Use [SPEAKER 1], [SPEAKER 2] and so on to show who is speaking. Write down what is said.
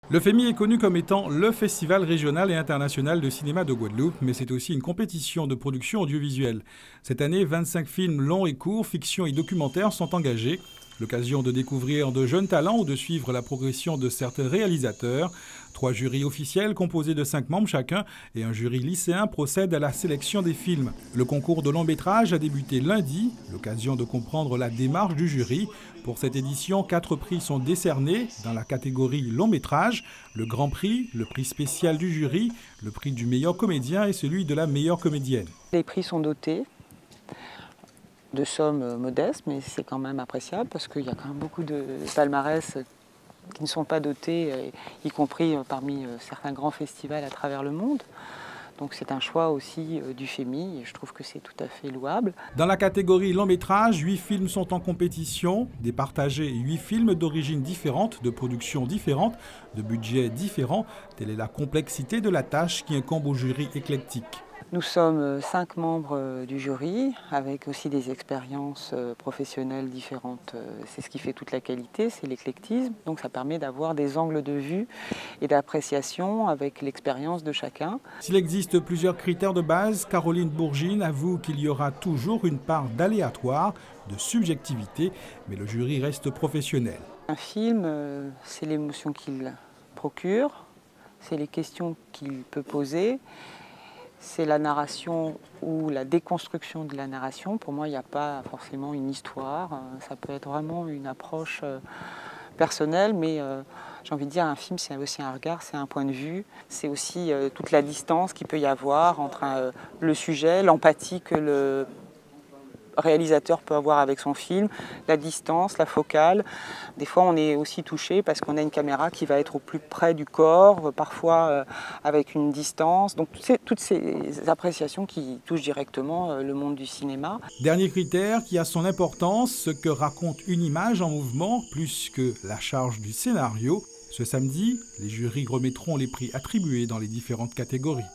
[SPEAKER 1] Le FEMI est connu comme étant le festival régional et international de cinéma de Guadeloupe, mais c'est aussi une compétition de production audiovisuelle. Cette année, 25 films longs et courts, fiction et documentaires sont engagés. L'occasion de découvrir de jeunes talents ou de suivre la progression de certains réalisateurs. 3 jurys officiels composés de 5 membres chacun et un jury lycéen procèdent à la sélection des films. Le concours de long métrage a débuté lundi, l'occasion de comprendre la démarche du jury. Pour cette édition, 4 prix sont décernés dans la catégorie long métrage, le grand prix, le prix spécial du jury, le prix du meilleur comédien et celui de la meilleure comédienne.
[SPEAKER 2] Les prix sont dotés de sommes modestes, mais c'est quand même appréciable parce qu'il y a quand même beaucoup de palmarès qui ne sont pas dotés, y compris parmi certains grands festivals à travers le monde. Donc c'est un choix aussi du FEMI et je trouve que c'est tout à fait louable.
[SPEAKER 1] Dans la catégorie long métrage, 8 films sont en compétition, départagés 8 films d'origines différentes, de productions différentes, de budgets différents. Telle est la complexité de la tâche qui incombe au jury éclectique.
[SPEAKER 2] Nous sommes 5 membres du jury, avec aussi des expériences professionnelles différentes. C'est ce qui fait toute la qualité, c'est l'éclectisme. Donc ça permet d'avoir des angles de vue et d'appréciation avec l'expérience de chacun.
[SPEAKER 1] S'il existe plusieurs critères de base, Caroline Bourgine avoue qu'il y aura toujours une part d'aléatoire, de subjectivité, mais le jury reste professionnel.
[SPEAKER 2] Un film, c'est l'émotion qu'il procure, c'est les questions qu'il peut poser. C'est la narration ou la déconstruction de la narration. Pour moi, il n'y a pas forcément une histoire. Ça peut être vraiment une approche personnelle, mais j'ai envie de dire, un film, c'est aussi un regard, c'est un point de vue. C'est aussi toute la distance qu'il peut y avoir entre le sujet, l'empathie que le réalisateur peut avoir avec son film, la distance, la focale. Des fois, on est aussi touché parce qu'on a une caméra qui va être au plus près du corps, parfois avec une distance. Donc, toutes ces appréciations qui touchent directement le monde du cinéma.
[SPEAKER 1] Dernier critère qui a son importance, ce que raconte une image en mouvement, plus que la charge du scénario. Ce samedi, les jurys remettront les prix attribués dans les différentes catégories.